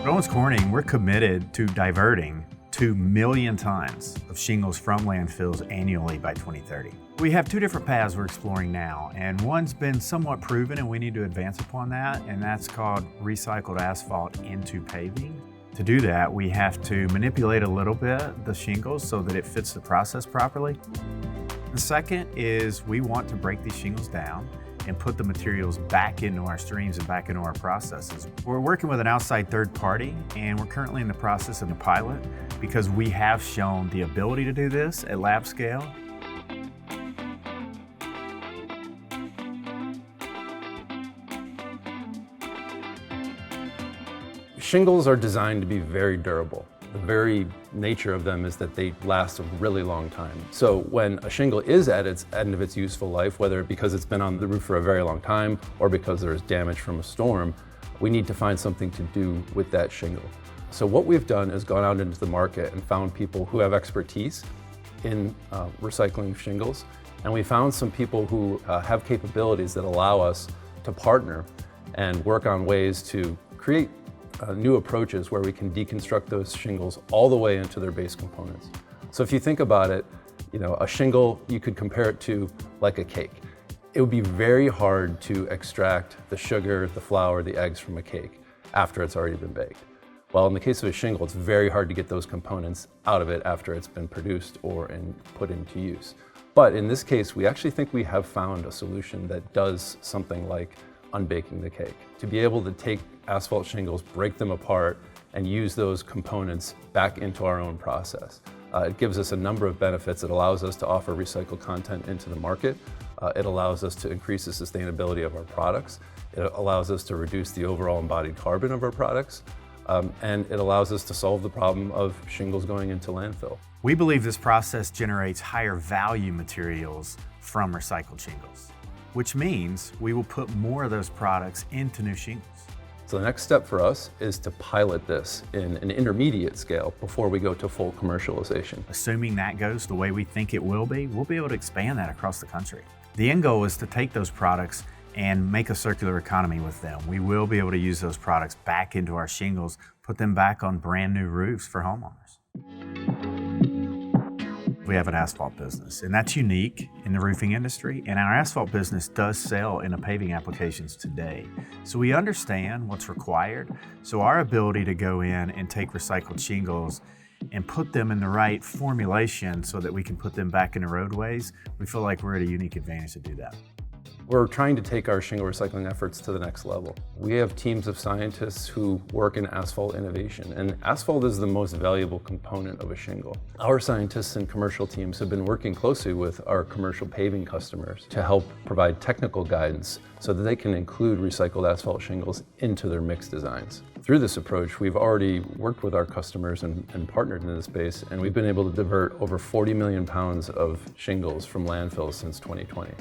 At Owens Corning, we're committed to diverting 2 million tons of shingles from landfills annually by 2030. We have two different paths we're exploring now, and one's been somewhat proven and we need to advance upon that, and that's called recycled asphalt into paving. To do that, we have to manipulate a little bit the shingles so that it fits the process properly. The second is we want to break these shingles down and put the materials back into our streams and back into our processes. We're working with an outside third party, and we're currently in the process of the pilot because we have shown the ability to do this at lab scale. Shingles are designed to be very durable. The very nature of them is that they last a really long time. So when a shingle is at its end of its useful life, whether because it's been on the roof for a very long time or because there's damage from a storm, we need to find something to do with that shingle. So what we've done is gone out into the market and found people who have expertise in recycling shingles. And we found some people who have capabilities that allow us to partner and work on ways to create new approaches where we can deconstruct those shingles all the way into their base components. So if you think about it, a shingle, you could compare it to like a cake. It would be very hard to extract the sugar, the flour, the eggs from a cake after it's already been baked. Well, in the case of a shingle, it's very hard to get those components out of it after it's been produced or put into use. But in this case, we actually think we have found a solution that does something like unbaking the cake. To be able to take asphalt shingles, break them apart, and use those components back into our own process. It gives us a number of benefits. It allows us to offer recycled content into the market. It allows us to increase the sustainability of our products. It allows us to reduce the overall embodied carbon of our products. And it allows us to solve the problem of shingles going into landfill. We believe this process generates higher value materials from recycled shingles, which means we will put more of those products into new shingles. So the next step for us is to pilot this in an intermediate scale before we go to full commercialization. Assuming that goes the way we think it will be, we'll be able to expand that across the country. The end goal is to take those products and make a circular economy with them. We will be able to use those products back into our shingles, put them back on brand new roofs for homeowners. We have an asphalt business, and that's unique in the roofing industry, and our asphalt business does sell into paving applications today. So we understand what's required. So our ability to go in and take recycled shingles and put them in the right formulation so that we can put them back into roadways, we feel like we're at a unique advantage to do that. We're trying to take our shingle recycling efforts to the next level. We have teams of scientists who work in asphalt innovation, and asphalt is the most valuable component of a shingle. Our scientists and commercial teams have been working closely with our commercial paving customers to help provide technical guidance so that they can include recycled asphalt shingles into their mix designs. Through this approach, we've already worked with our customers and partnered in this space, and we've been able to divert over 40 million pounds of shingles from landfills since 2020.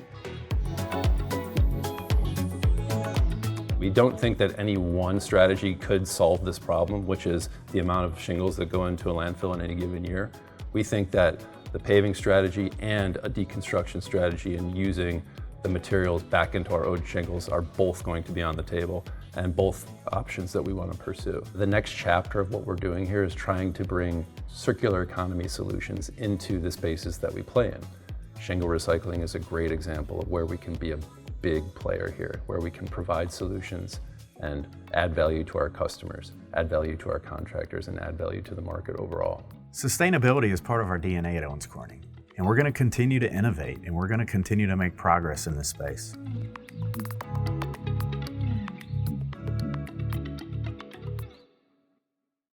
We don't think that any one strategy could solve this problem, which is the amount of shingles that go into a landfill in any given year. We think that the paving strategy and a deconstruction strategy and using the materials back into our own shingles are both going to be on the table and both options that we want to pursue. The next chapter of what we're doing here is trying to bring circular economy solutions into the spaces that we play in. Shingle recycling is a great example of where we can be a big player here, where we can provide solutions and add value to our customers, add value to our contractors, and add value to the market overall. Sustainability is part of our DNA at Owens Corning, and we're going to continue to innovate, and we're going to continue to make progress in this space.